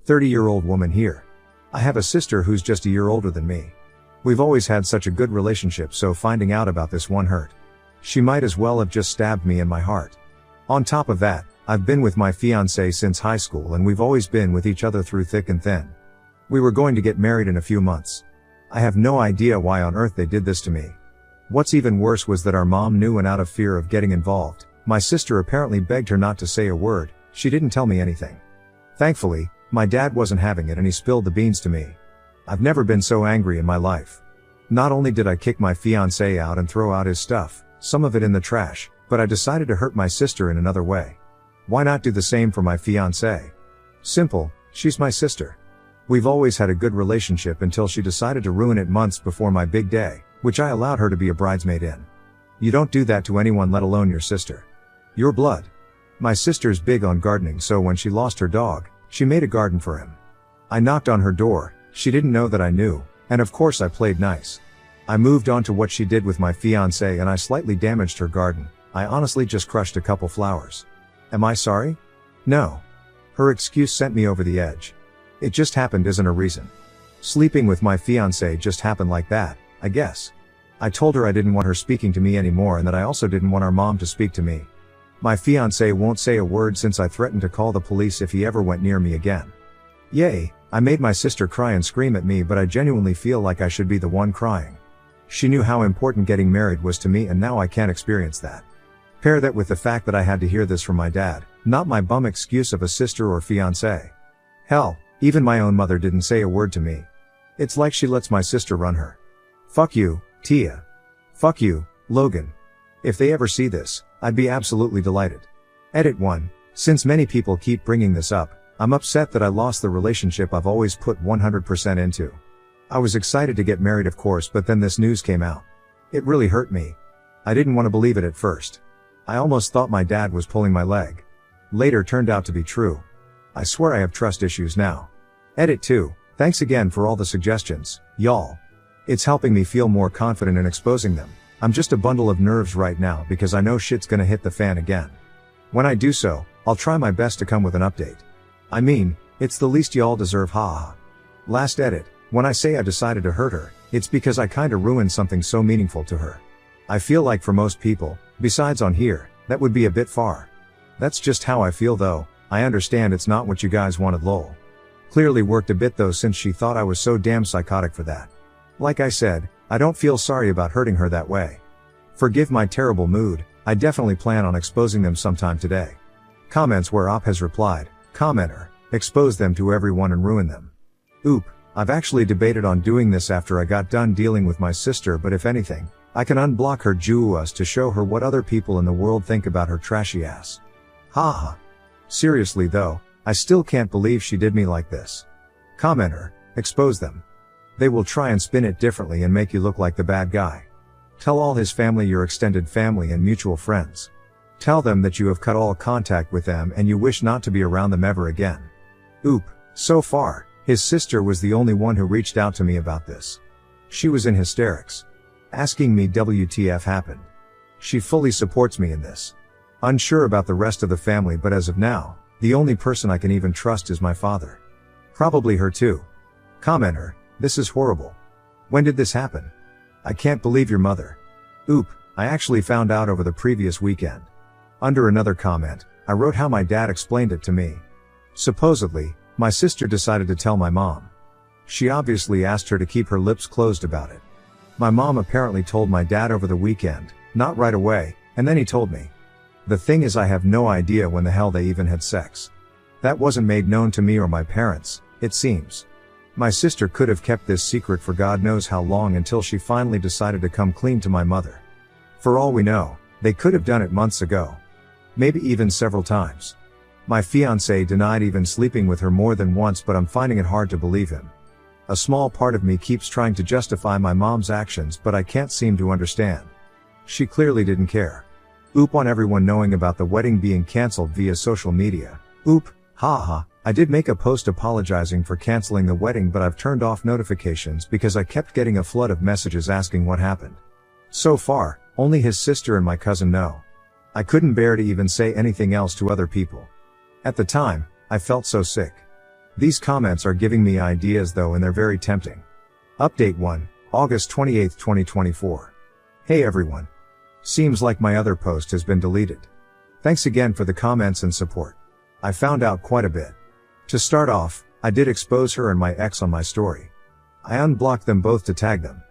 30-year-old woman here. I have a sister who's just a year older than me. We've always had such a good relationship, so finding out about this one hurt. She might as well have just stabbed me in my heart. On top of that, I've been with my fiancé since high school and we've always been with each other through thick and thin. We were going to get married in a few months. I have no idea why on earth they did this to me. What's even worse was that our mom knew, and out of fear of getting involved, my sister apparently begged her not to say a word. She didn't tell me anything. Thankfully, my dad wasn't having it and he spilled the beans to me. I've never been so angry in my life. Not only did I kick my fiancé out and throw out his stuff, some of it in the trash, but I decided to hurt my sister in another way. Why not do the same for my fiancé? Simple, she's my sister. We've always had a good relationship until she decided to ruin it months before my big day, which I allowed her to be a bridesmaid in. You don't do that to anyone, let alone your sister. Your blood. My sister's big on gardening, so when she lost her dog, she made a garden for him. I knocked on her door, she didn't know that I knew, and of course I played nice. I moved on to what she did with my fiancé and I slightly damaged her garden. I honestly just crushed a couple flowers. Am I sorry? No. Her excuse sent me over the edge. It just happened isn't a reason. Sleeping with my fiancé just happened like that, I guess. I told her I didn't want her speaking to me anymore and that I also didn't want our mom to speak to me. My fiancé won't say a word since I threatened to call the police if he ever went near me again. Yay, I made my sister cry and scream at me, but I genuinely feel like I should be the one crying. She knew how important getting married was to me and now I can't experience that. Pair that with the fact that I had to hear this from my dad, not my bum excuse of a sister or fiancé. Hell, even my own mother didn't say a word to me. It's like she lets my sister run her. Fuck you, Tia. Fuck you, Logan. If they ever see this, I'd be absolutely delighted. Edit 1. Since many people keep bringing this up, I'm upset that I lost the relationship I've always put 100% into. I was excited to get married, of course, but then this news came out. It really hurt me. I didn't want to believe it at first. I almost thought my dad was pulling my leg. Later turned out to be true. I swear I have trust issues now. Edit 2. Thanks again for all the suggestions, y'all. It's helping me feel more confident in exposing them. I'm just a bundle of nerves right now because I know shit's gonna hit the fan again. When I do so, I'll try my best to come with an update. I mean, it's the least y'all deserve, haha. Last edit. When I say I decided to hurt her, it's because I kinda ruined something so meaningful to her. I feel like for most people, besides on here, that would be a bit far. That's just how I feel though. I understand it's not what you guys wanted, lol. Clearly worked a bit though, since she thought I was so damn psychotic for that. Like I said, I don't feel sorry about hurting her that way. Forgive my terrible mood, I definitely plan on exposing them sometime today. Comments where Op has replied, commenter, expose them to everyone and ruin them. Oop, I've actually debated on doing this after I got done dealing with my sister, but if anything, I can unblock her Juas to show her what other people in the world think about her trashy ass. Haha. Seriously though, I still can't believe she did me like this. Commenter, expose them. They will try and spin it differently and make you look like the bad guy. Tell all his family, your extended family and mutual friends. Tell them that you have cut all contact with them and you wish not to be around them ever again. Oop, so far, his sister was the only one who reached out to me about this. She was in hysterics. Asking me WTF happened. She fully supports me in this. Unsure about the rest of the family, but as of now, the only person I can even trust is my father. Probably her too. Commenter, this is horrible. When did this happen? I can't believe your mother. Oop, I actually found out over the previous weekend. Under another comment, I wrote how my dad explained it to me. Supposedly, my sister decided to tell my mom. She obviously asked her to keep her lips closed about it. My mom apparently told my dad over the weekend, not right away, and then he told me. The thing is, I have no idea when the hell they even had sex. That wasn't made known to me or my parents, it seems. My sister could have kept this secret for God knows how long until she finally decided to come clean to my mother. For all we know, they could have done it months ago. Maybe even several times. My fiancé denied even sleeping with her more than once, but I'm finding it hard to believe him. A small part of me keeps trying to justify my mom's actions, but I can't seem to understand. She clearly didn't care. Oop on everyone knowing about the wedding being cancelled via social media. Oop, haha, I did make a post apologizing for cancelling the wedding, but I've turned off notifications because I kept getting a flood of messages asking what happened. So far, only his sister and my cousin know. I couldn't bear to even say anything else to other people. At the time, I felt so sick. These comments are giving me ideas though, and they're very tempting. Update 1, August 28, 2024. Hey everyone. Seems like my other post has been deleted. Thanks again for the comments and support. I found out quite a bit. To start off, I did expose her and my ex on my story. I unblocked them both to tag them.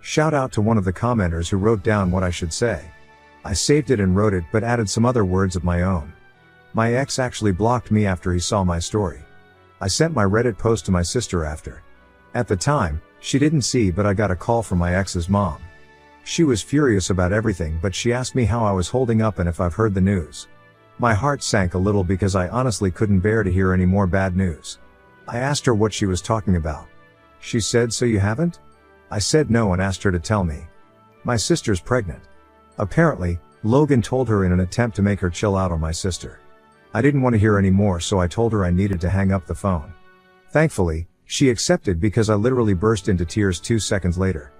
Shout out to one of the commenters who wrote down what I should say. I saved it and wrote it but added some other words of my own. My ex actually blocked me after he saw my story. I sent my Reddit post to my sister after. At the time, she didn't see, but I got a call from my ex's mom. She was furious about everything, but she asked me how I was holding up and if I've heard the news. My heart sank a little because I honestly couldn't bear to hear any more bad news. I asked her what she was talking about. She said, "So you haven't?" I said no and asked her to tell me. My sister's pregnant. Apparently, Logan told her in an attempt to make her chill out on my sister. I didn't want to hear any more, so I told her I needed to hang up the phone. Thankfully, she accepted because I literally burst into tears 2 seconds later.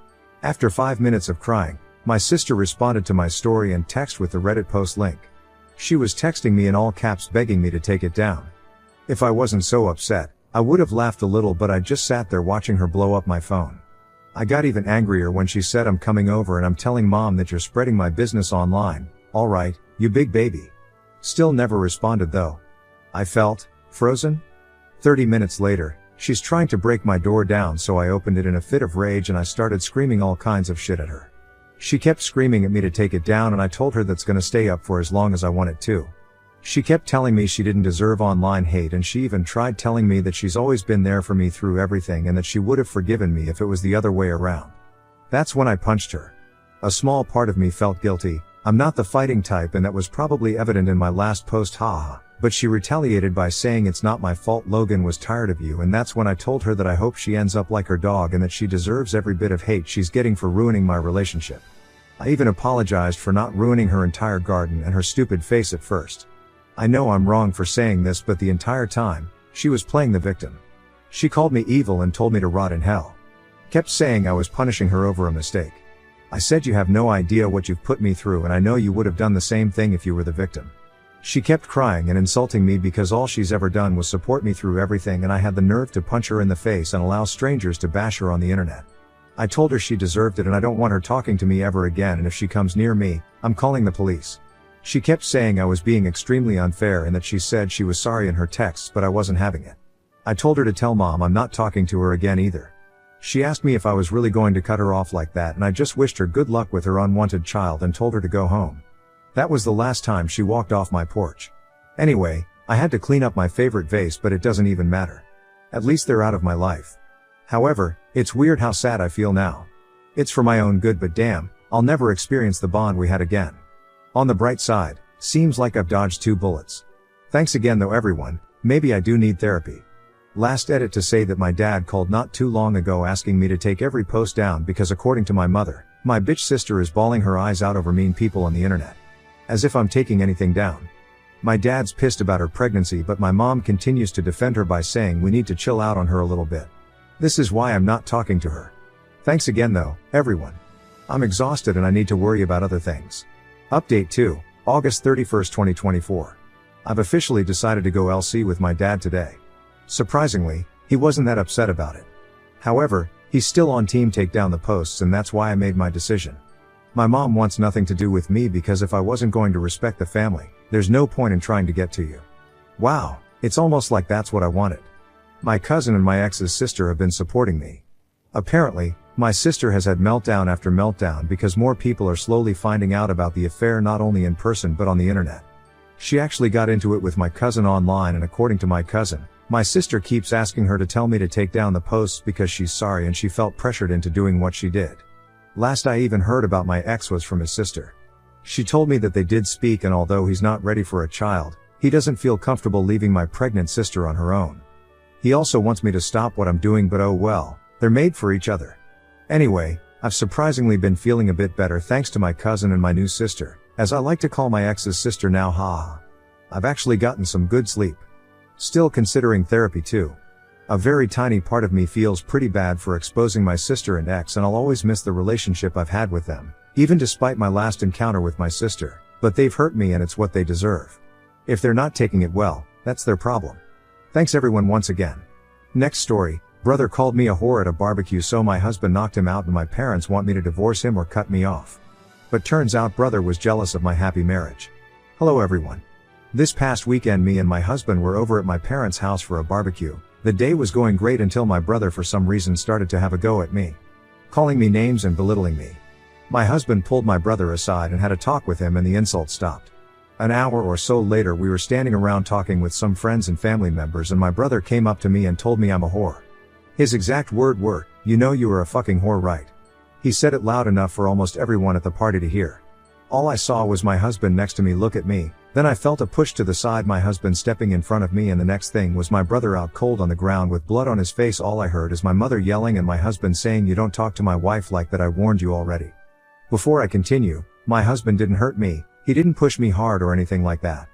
After 5 minutes of crying, my sister responded to my story and text with the Reddit post link. She was texting me in all caps begging me to take it down. If I wasn't so upset, I would have laughed a little, but I just sat there watching her blow up my phone. I got even angrier when she said, "I'm coming over and I'm telling mom that you're spreading my business online." Alright, you big baby. Still never responded though. I felt frozen. 30 minutes later, she's trying to break my door down, so I opened it in a fit of rage and I started screaming all kinds of shit at her. She kept screaming at me to take it down, and I told her that's gonna stay up for as long as I want it to. She kept telling me she didn't deserve online hate, and she even tried telling me that she's always been there for me through everything and that she would have forgiven me if it was the other way around. That's when I punched her. A small part of me felt guilty. I'm not the fighting type, and that was probably evident in my last post, haha. But she retaliated by saying, "It's not my fault, Logan was tired of you," and that's when I told her that I hope she ends up like her dog and that she deserves every bit of hate she's getting for ruining my relationship. I even apologized for not ruining her entire garden and her stupid face at first. I know I'm wrong for saying this, but the entire time, she was playing the victim. She called me evil and told me to rot in hell. Kept saying I was punishing her over a mistake. I said, "You have no idea what you've put me through, and I know you would have done the same thing if you were the victim." She kept crying and insulting me because all she's ever done was support me through everything, and I had the nerve to punch her in the face and allow strangers to bash her on the internet. I told her she deserved it and I don't want her talking to me ever again, and if she comes near me, I'm calling the police. She kept saying I was being extremely unfair and that she said she was sorry in her texts, but I wasn't having it. I told her to tell mom I'm not talking to her again either. She asked me if I was really going to cut her off like that, and I just wished her good luck with her unwanted child and told her to go home. That was the last time she walked off my porch. Anyway, I had to clean up my favorite vase, but it doesn't even matter. At least they're out of my life. However, it's weird how sad I feel now. It's for my own good, but damn, I'll never experience the bond we had again. On the bright side, seems like I've dodged 2 bullets. Thanks again though everyone, maybe I do need therapy. Last edit to say that my dad called not too long ago asking me to take every post down because according to my mother, my bitch sister is bawling her eyes out over mean people on the internet. As if I'm taking anything down. My dad's pissed about her pregnancy, but my mom continues to defend her by saying we need to chill out on her a little bit. This is why I'm not talking to her. Thanks again though, everyone. I'm exhausted and I need to worry about other things. Update 2, August 31st, 2024. I've officially decided to go LC with my dad today. Surprisingly, he wasn't that upset about it. However, he's still on team take down the posts, and that's why I made my decision. My mom wants nothing to do with me because if I wasn't going to respect the family, there's no point in trying to get to you. Wow, it's almost like that's what I wanted. My cousin and my ex's sister have been supporting me. Apparently, my sister has had meltdown after meltdown because more people are slowly finding out about the affair, not only in person but on the internet. She actually got into it with my cousin online, and according to my cousin, my sister keeps asking her to tell me to take down the posts because she's sorry and she felt pressured into doing what she did. Last I even heard about my ex was from his sister. She told me that they did speak, and although he's not ready for a child, he doesn't feel comfortable leaving my pregnant sister on her own. He also wants me to stop what I'm doing, but oh well, they're made for each other. Anyway, I've surprisingly been feeling a bit better thanks to my cousin and my new sister, as I like to call my ex's sister now, haha. I've actually gotten some good sleep. Still considering therapy too. A very tiny part of me feels pretty bad for exposing my sister and ex, and I'll always miss the relationship I've had with them, even despite my last encounter with my sister, but they've hurt me and it's what they deserve. If they're not taking it well, that's their problem. Thanks everyone once again. Next story, brother called me a whore at a barbecue, so my husband knocked him out and my parents want me to divorce him or cut me off. But turns out brother was jealous of my happy marriage. Hello everyone. This past weekend me and my husband were over at my parents' house for a barbecue. The day was going great until my brother for some reason started to have a go at me, calling me names and belittling me. My husband pulled my brother aside and had a talk with him and the insult stopped. An hour or so later we were standing around talking with some friends and family members and my brother came up to me and told me I'm a whore. His exact words were, "You know you are a fucking whore, right?" He said it loud enough for almost everyone at the party to hear. All I saw was my husband next to me look at me, then I felt a push to the side, my husband stepping in front of me, and the next thing was my brother out cold on the ground with blood on his face. All I heard is my mother yelling and my husband saying, "You don't talk to my wife like that, I warned you already." Before I continue, my husband didn't hurt me, he didn't push me hard or anything like that.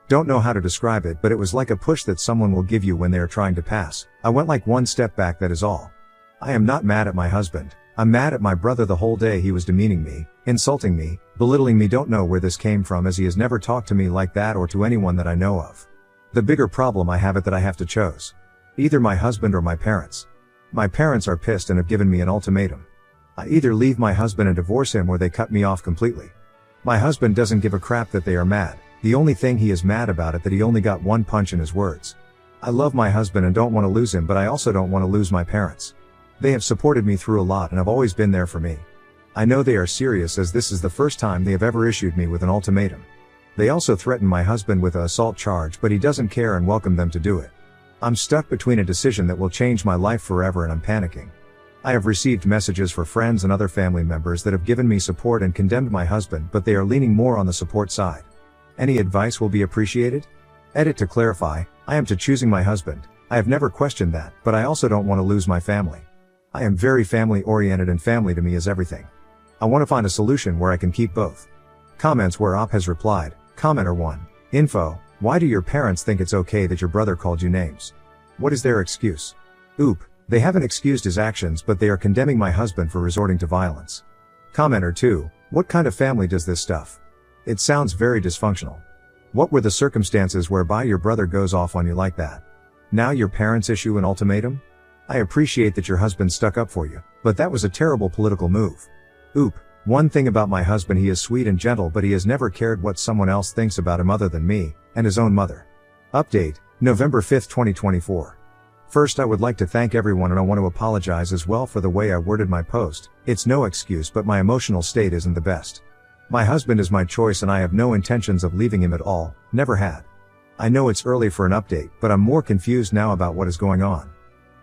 Don't know how to describe it, but it was like a push that someone will give you when they are trying to pass. I went like one step back, that is all. I am not mad at my husband. I'm mad at my brother. The whole day he was demeaning me, insulting me, belittling me. Don't know where this came from, as he has never talked to me like that or to anyone that I know of. The bigger problem I have it that I have to choose. Either my husband or my parents. My parents are pissed and have given me an ultimatum. I either leave my husband and divorce him or they cut me off completely. My husband doesn't give a crap that they are mad. The only thing he is mad about it that he only got one punch in his words. I love my husband and don't want to lose him, but I also don't want to lose my parents. They have supported me through a lot and have always been there for me. I know they are serious, as this is the first time they have ever issued me with an ultimatum. They also threatened my husband with an assault charge, but he doesn't care and welcomed them to do it. I'm stuck between a decision that will change my life forever and I'm panicking. I have received messages for friends and other family members that have given me support and condemned my husband, but they are leaning more on the support side. Any advice will be appreciated. Edit: to clarify, I am to choosing my husband. I have never questioned that, but I also don't want to lose my family. I am very family oriented and family to me is everything. I want to find a solution where I can keep both. Comments where Op has replied. Commenter 1. Info: why do your parents think it's okay that your brother called you names? What is their excuse? Oop. They haven't excused his actions, but they are condemning my husband for resorting to violence. Commenter 2. What kind of family does this stuff? It sounds very dysfunctional. What were the circumstances whereby your brother goes off on you like that? Now your parents issue an ultimatum? I appreciate that your husband stuck up for you, but that was a terrible political move. Oop. One thing about my husband, he is sweet and gentle, but he has never cared what someone else thinks about him other than me, and his own mother. Update, November 5, 2024. First, I would like to thank everyone, and I want to apologize as well for the way I worded my post. It's no excuse, but my emotional state isn't the best. My husband is my choice and I have no intentions of leaving him at all, never had. I know it's early for an update, but I'm more confused now about what is going on.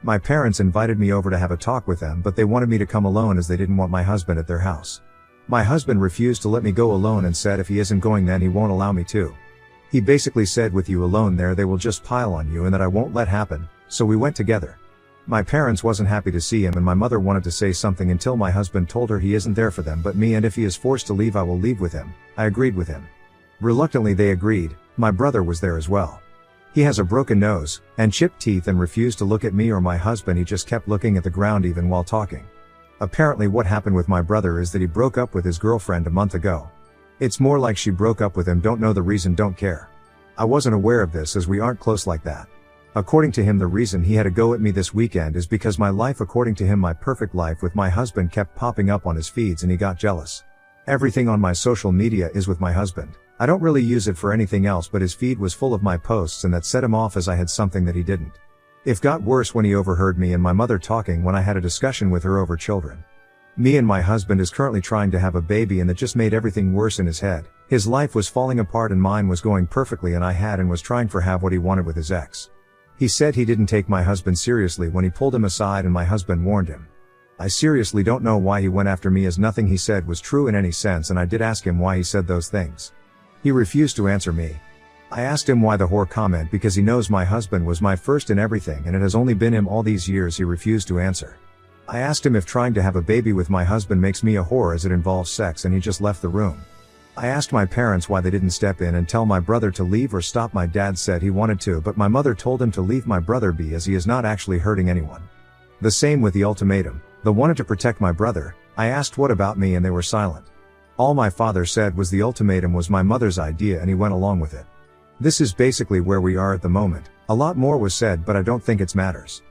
My parents invited me over to have a talk with them, but they wanted me to come alone as they didn't want my husband at their house. My husband refused to let me go alone and said if he isn't going then he won't allow me to. He basically said with you alone there they will just pile on you and that I won't let happen, so we went together. My parents wasn't happy to see him and my mother wanted to say something until my husband told her he isn't there for them but me, and if he is forced to leave I will leave with him. I agreed with him. Reluctantly they agreed. My brother was there as well. He has a broken nose, and chipped teeth and refused to look at me or my husband, he just kept looking at the ground even while talking. Apparently what happened with my brother is that he broke up with his girlfriend a month ago. It's more like she broke up with him, don't know the reason, don't care. I wasn't aware of this as we aren't close like that. According to him the reason he had a go at me this weekend is because my life, according to him my perfect life with my husband, kept popping up on his feeds and he got jealous. Everything on my social media is with my husband. I don't really use it for anything else, but his feed was full of my posts and that set him off as I had something that he didn't. It got worse when he overheard me and my mother talking when I had a discussion with her over children. Me and my husband is currently trying to have a baby and that just made everything worse in his head. His life was falling apart and mine was going perfectly and I had and was trying for have what he wanted with his ex. He said he didn't take my husband seriously when he pulled him aside and my husband warned him. I seriously don't know why he went after me as nothing he said was true in any sense, and I did ask him why he said those things. He refused to answer me. I asked him why the whore comment because he knows my husband was my first in everything and it has only been him all these years. He refused to answer. I asked him if trying to have a baby with my husband makes me a whore as it involves sex, and he just left the room. I asked my parents why they didn't step in and tell my brother to leave or stop. My dad said he wanted to, but my mother told him to leave my brother be as he is not actually hurting anyone. The same with the ultimatum. They wanted to protect my brother. I asked what about me and they were silent. All my father said was the ultimatum was my mother's idea and he went along with it. This is basically where we are at the moment. A lot more was said, but I don't think it matters.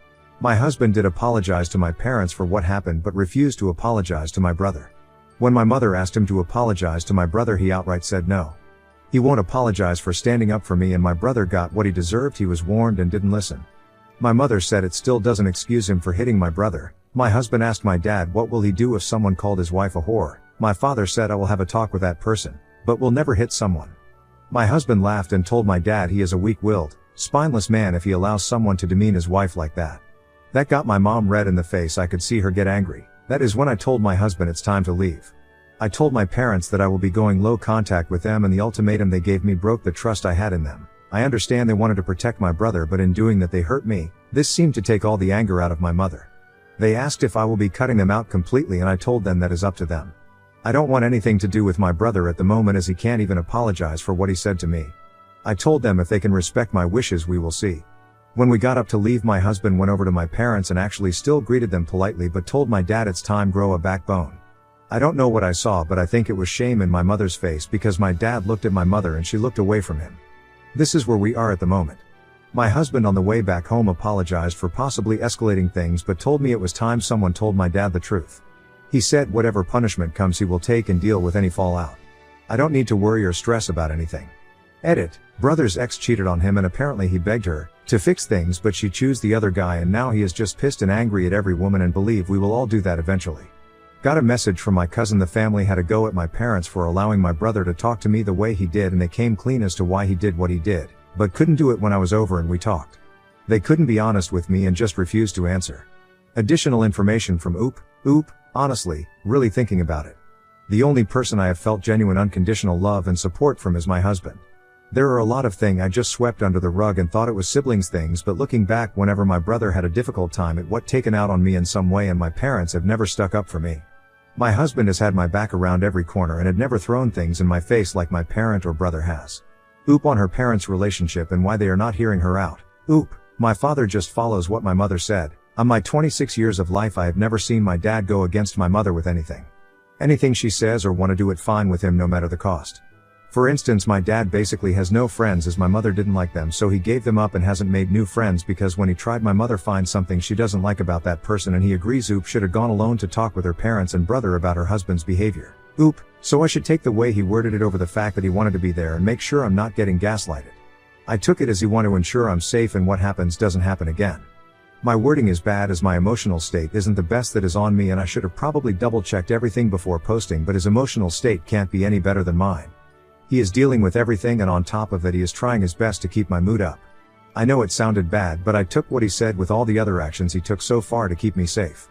My husband did apologize to my parents for what happened but refused to apologize to my brother. When my mother asked him to apologize to my brother, he outright said no. He won't apologize for standing up for me, and my brother got what he deserved. He was warned and didn't listen. My mother said it still doesn't excuse him for hitting my brother. My husband asked my dad what will he do if someone called his wife a whore. My father said I will have a talk with that person, but will never hit someone. My husband laughed and told my dad he is a weak-willed, spineless man if he allows someone to demean his wife like that. That got my mom red in the face. I could see her get angry. That is when I told my husband it's time to leave. I told my parents that I will be going low contact with them, and the ultimatum they gave me broke the trust I had in them. I understand they wanted to protect my brother, but in doing that they hurt me. This seemed to take all the anger out of my mother. They asked if I will be cutting them out completely, and I told them that is up to them. I don't want anything to do with my brother at the moment, as he can't even apologize for what he said to me. I told them if they can respect my wishes, we will see. When we got up to leave, my husband went over to my parents and actually still greeted them politely, but told my dad it's time grow a backbone. I don't know what I saw, but I think it was shame in my mother's face, because my dad looked at my mother and she looked away from him. This is where we are at the moment. My husband on the way back home apologized for possibly escalating things, but told me it was time someone told my dad the truth. He said whatever punishment comes he will take and deal with any fallout. I don't need to worry or stress about anything. Edit. Brother's ex cheated on him and apparently he begged her to fix things, but she chose the other guy, and now he is just pissed and angry at every woman, and believe we will all do that eventually. Got a message from my cousin. The family had a go at my parents for allowing my brother to talk to me the way he did, and they came clean as to why he did what he did, but couldn't do it when I was over and we talked. They couldn't be honest with me and just refused to answer. Additional information from Oop. Honestly, really thinking about it, the only person I have felt genuine unconditional love and support from is my husband. There are a lot of things I just swept under the rug and thought it was siblings things, but looking back, whenever my brother had a difficult time, it was taken out on me in some way, and my parents have never stuck up for me. My husband has had my back around every corner and had never thrown things in my face like my parent or brother has. On her parents' relationship and why they are not hearing her out. My father just follows what my mother said. On my 26 years of life, I have never seen my dad go against my mother with anything. Anything she says or want to do it, fine with him no matter the cost. For instance, my dad basically has no friends as my mother didn't like them, so he gave them up and hasn't made new friends, because when he tried, my mother finds something she doesn't like about that person and he agrees should have gone alone to talk with her parents and brother about her husband's behavior. So I should take the way he worded it over the fact that he wanted to be there and make sure I'm not getting gaslighted. I took it as he wanted to ensure I'm safe and what happens doesn't happen again. My wording is bad as my emotional state isn't the best that is on me, and I should have probably double checked everything before posting, but his emotional state can't be any better than mine. He is dealing with everything, and on top of that he is trying his best to keep my mood up. I know it sounded bad, but I took what he said with all the other actions he took so far to keep me safe.